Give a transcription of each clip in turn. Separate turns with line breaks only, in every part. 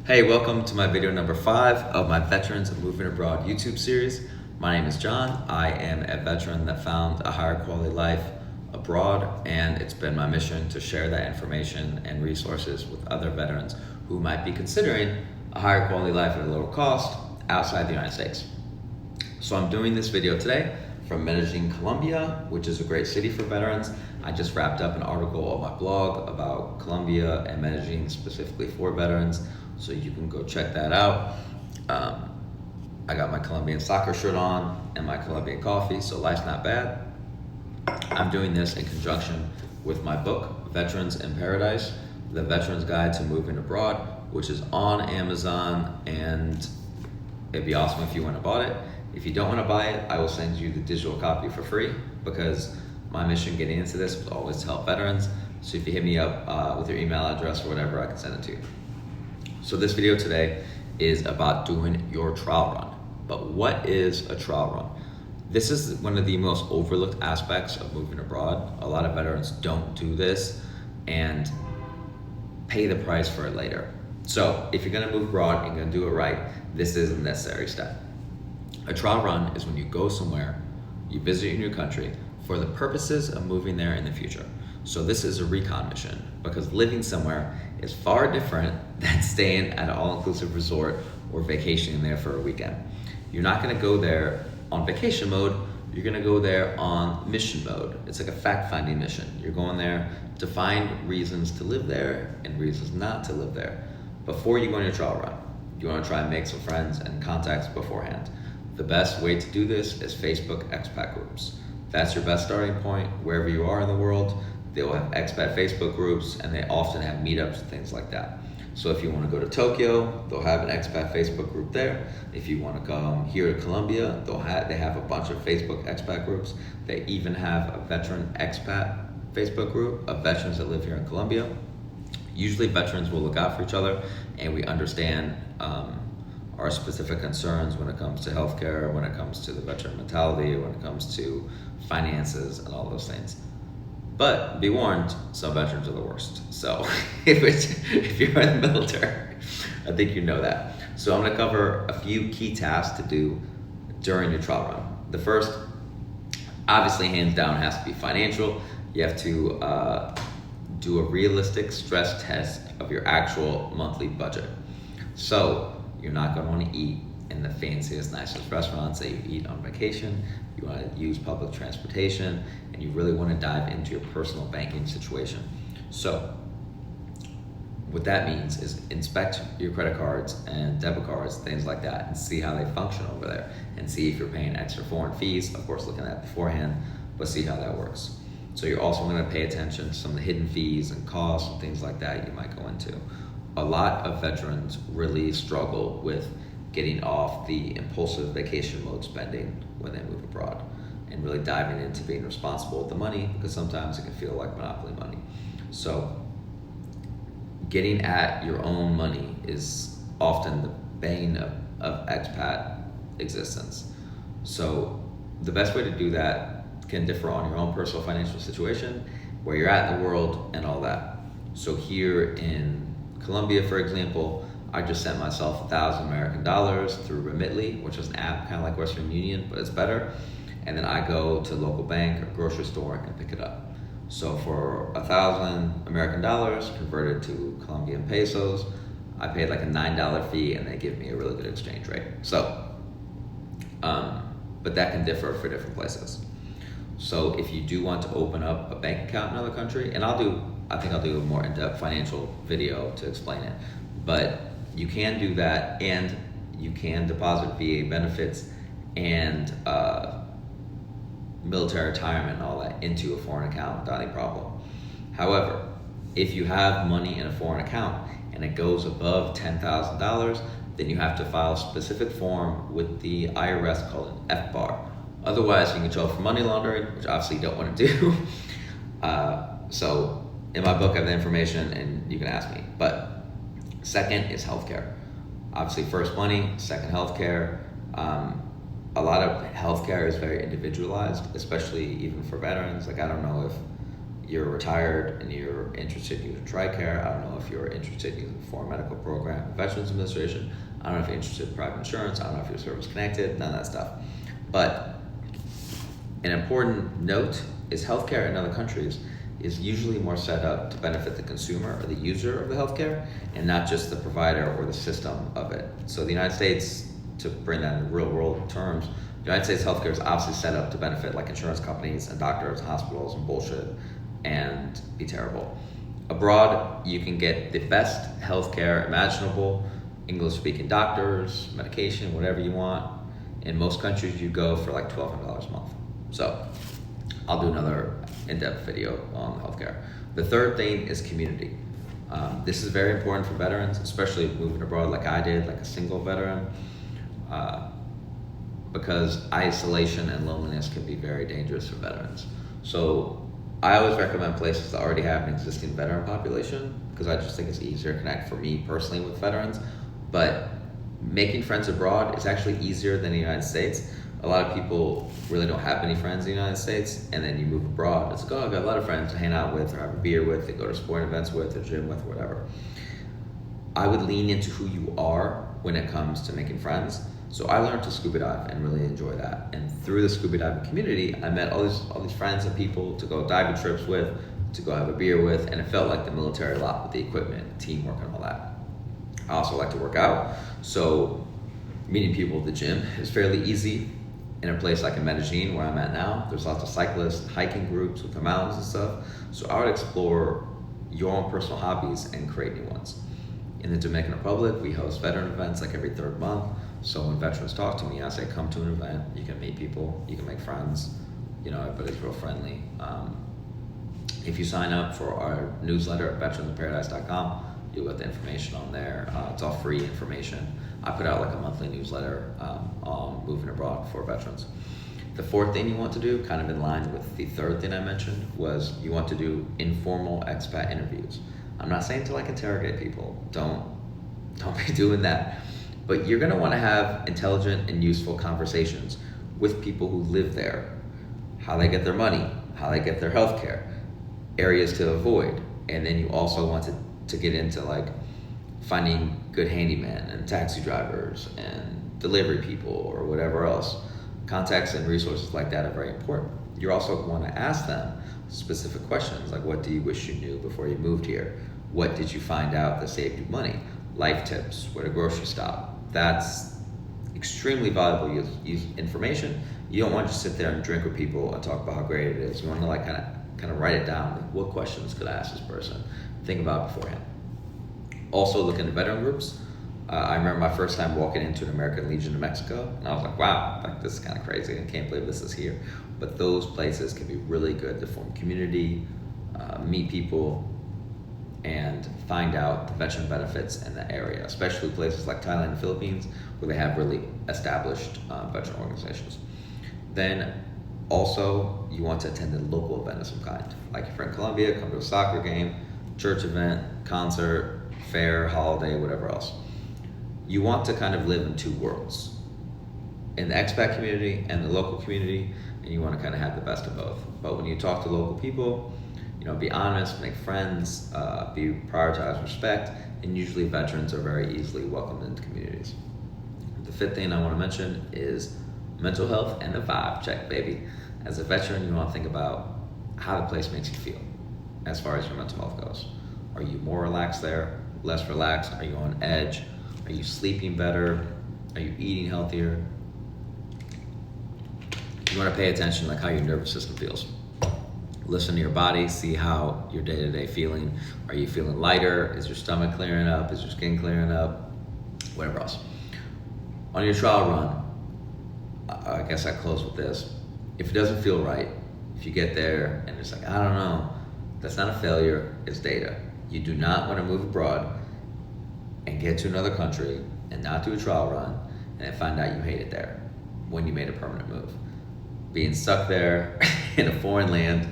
Hey, welcome to my video number 5 of my Veterans Moving Abroad YouTube series. My name is John. I am a veteran that found a higher quality life abroad, and it's been my mission to share that information and resources with other veterans who might be considering a higher quality life at a lower cost outside the United States. So I'm doing this video today from Medellin, Colombia, which is a great city for veterans. I just wrapped up an article on my blog about Colombia and Medellin specifically for veterans, so you can go check that out. I got my Colombian soccer shirt on and my Colombian coffee, so life's not bad. I'm doing this in conjunction with my book, Veterans in Paradise, The Veteran's Guide to Moving Abroad, which is on Amazon, and it'd be awesome if you went and bought it. If you don't want to buy it, I will send you the digital copy for free, because my mission getting into this was always to help veterans. So if you hit me up with your email address or whatever, I can send it to you. So this video today is about doing your trial run. But what is a trial run? This is one of the most overlooked aspects of moving abroad. A lot of veterans don't do this and pay the price for it later. So if you're gonna move abroad and you're gonna do it right, this is a necessary step. A trial run is when you go somewhere, you visit a new country for the purposes of moving there in the future. So this is a recon mission, because living somewhere is far different than staying at an all-inclusive resort or vacationing there for a weekend. You're not gonna go there on vacation mode, you're gonna go there on mission mode. It's like a fact-finding mission. You're going there to find reasons to live there and reasons not to live there. Before you go on your trial run, you wanna try and make some friends and contacts beforehand. The best way to do this is Facebook expat groups. That's your best starting point. Wherever you are in the world, they will have expat Facebook groups, and they often have meetups and things like that. So if you want to go to Tokyo, they'll have an expat Facebook group there. If you want to come here to Colombia, they have a bunch of Facebook expat groups. They even have a veteran expat Facebook group of veterans that live here in Colombia. Usually veterans will look out for each other, and we understand our specific concerns when it comes to healthcare, when it comes to the veteran mentality, when it comes to finances and all those things. But be warned, some veterans are the worst. So if you're in the military, I think you know that. So I'm gonna cover a few key tasks to do during your trial run. The first, obviously hands down, has to be financial. You have to do a realistic stress test of your actual monthly budget. So you're not gonna wanna eat in the fanciest, nicest restaurants that you eat on vacation. You want to use public transportation, and you really want to dive into your personal banking situation. So what that means is inspect your credit cards and debit cards, things like that, and see how they function over there, and see if you're paying extra foreign fees. Of course, looking at that beforehand, but see how that works. So you're also going to pay attention to some of the hidden fees and costs and things like that you might go into. A lot of veterans really struggle with getting off the impulsive vacation mode spending when they move abroad, and really diving into being responsible with the money, because sometimes it can feel like monopoly money. So getting at your own money is often the bane of expat existence. So the best way to do that can differ on your own personal financial situation, where you're at in the world and all that. So here in Colombia, for example, I just sent myself 1,000 American dollars through Remitly, which is an app kind of like Western Union, but it's better. And then I go to a local bank or grocery store and pick it up. So for 1,000 American dollars converted to Colombian pesos, I paid like a $9 fee, and they give me a really good exchange rate. So, but that can differ for different places. So if you do want to open up a bank account in another country, and I think I'll do a more in-depth financial video to explain it, but you can do that, and you can deposit VA benefits and military retirement and all that into a foreign account without any problem. However, if you have money in a foreign account and it goes above $10,000, then you have to file a specific form with the IRS called an FBAR. Otherwise, you can control for money laundering, which obviously you don't want to do. So in my book, I have the information, and you can ask me. But second is healthcare. Obviously, first money, second healthcare. A lot of healthcare is very individualized, especially even for veterans. Like, I don't know if you're retired and you're interested in using TRICARE. I don't know if you're interested in using a foreign medical program, Veterans Administration. I don't know if you're interested in private insurance. I don't know if you're service connected, none of that stuff. But an important note is healthcare in other countries is usually more set up to benefit the consumer or the user of the healthcare and not just the provider or the system of it. So the United States, to bring that in real world terms, the United States healthcare is obviously set up to benefit like insurance companies and doctors and hospitals and bullshit and be terrible. Abroad, you can get the best healthcare imaginable, English-speaking doctors, medication, whatever you want. In most countries, you go for like $1,200 a month. So I'll do another in-depth video on healthcare. The third thing is community. This is very important for veterans, especially moving abroad like I did, like a single veteran, because isolation and loneliness can be very dangerous for veterans. So I always recommend places that already have an existing veteran population because I just think it's easier to connect for me personally with veterans. But making friends abroad is actually easier than the United States. A lot of people really don't have many friends in the United States, and then you move abroad. It's like, oh, I've got a lot of friends to hang out with or have a beer with, to go to sporting events with, or gym with, or whatever. I would lean into who you are when it comes to making friends. So I learned to scuba dive and really enjoy that. And through the scuba diving community, I met all these friends and people to go diving trips with, to go have a beer with, and it felt like the military a lot with the equipment, teamwork, and all that. I also like to work out, so meeting people at the gym is fairly easy. In a place like in Medellin, where I'm at now, there's lots of cyclists, hiking groups with the mountains and stuff. So I would explore your own personal hobbies and create new ones. In the Dominican Republic, we host veteran events like every third month. So when veterans talk to me, I say, come to an event, you can meet people, you can make friends, everybody's real friendly. If you sign up for our newsletter at veteransinparadise.com, you'll get the information on there. It's all free information. I put out like a monthly newsletter on moving abroad for veterans. The fourth thing you want to do, kind of in line with the third thing I mentioned, was you want to do informal expat interviews. I'm not saying to like interrogate people. Don't be doing that. But you're gonna want to have intelligent and useful conversations with people who live there, how they get their money, how they get their health care, areas to avoid. And then you also want to get into like finding good handyman and taxi drivers and delivery people or whatever else. Contacts and resources like that are very important. You also want to ask them specific questions like, what do you wish you knew before you moved here? What did you find out that saved you money? Life tips, where to grocery shop. That's extremely valuable information. You don't want to just sit there and drink with people and talk about how great it is. You want to like kind of write it down. Like, what questions could I ask this person? Think about it beforehand. Also look into veteran groups. I remember my first time walking into an American Legion of Mexico, and I was like, wow, like, this is kind of crazy. I can't believe this is here. But those places can be really good to form community, meet people, and find out the veteran benefits in the area, especially places like Thailand and Philippines, where they have really established veteran organizations. Then also, you want to attend a local event of some kind. Like if you're in Colombia, come to a soccer game, church event, concert, fair, holiday, whatever else. You want to kind of live in two worlds, in the expat community and the local community, and you want to kind of have the best of both. But when you talk to local people, be honest, make friends, prioritize respect, and usually veterans are very easily welcomed into communities. The fifth thing I want to mention is mental health and the vibe check, baby. As a veteran, you want to think about how the place makes you feel as far as your mental health goes. Are you more relaxed there, less relaxed? Are you on edge? Are you sleeping better? Are you eating healthier? You want to pay attention like how your nervous system feels. Listen to your body, see how your day-to-day feeling. Are you feeling lighter? Is your stomach clearing up? Is your skin clearing up? Whatever else. On your trial run, I guess I close with this. If it doesn't feel right, if you get there and it's like, I don't know, that's not a failure, it's data. You do not want to move abroad and get to another country and not do a trial run and then find out you hate it there when you made a permanent move. Being stuck there in a foreign land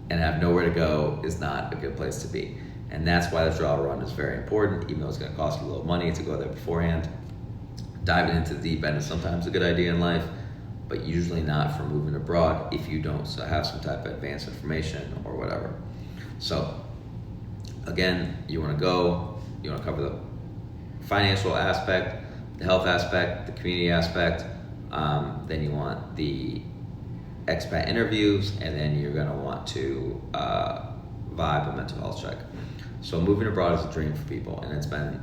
and have nowhere to go is not a good place to be. And that's why the trial run is very important, even though it's going to cost you a little money to go there beforehand. Diving into the deep end is sometimes a good idea in life, but usually not for moving abroad if you don't have some type of advanced information or whatever. So again, you want to cover the financial aspect, the health aspect, the community aspect, then you want the expat interviews, and then you're going to want to vibe a mental health check. So moving abroad is a dream for people, and it's been,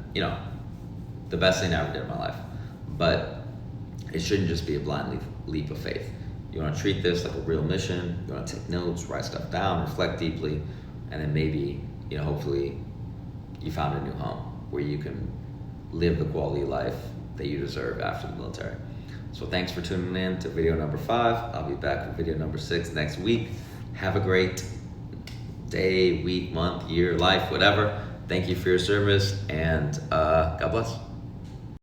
the best thing I ever did in my life. But it shouldn't just be a blind leap of faith. You want to treat this like a real mission. You want to take notes, write stuff down, reflect deeply, and then maybe, hopefully you found a new home where you can live the quality of life that you deserve after the military. So thanks for tuning in to video number 5. I'll be back with video number 6 next week. Have a great day, week, month, year, life, whatever. Thank you for your service, and God bless.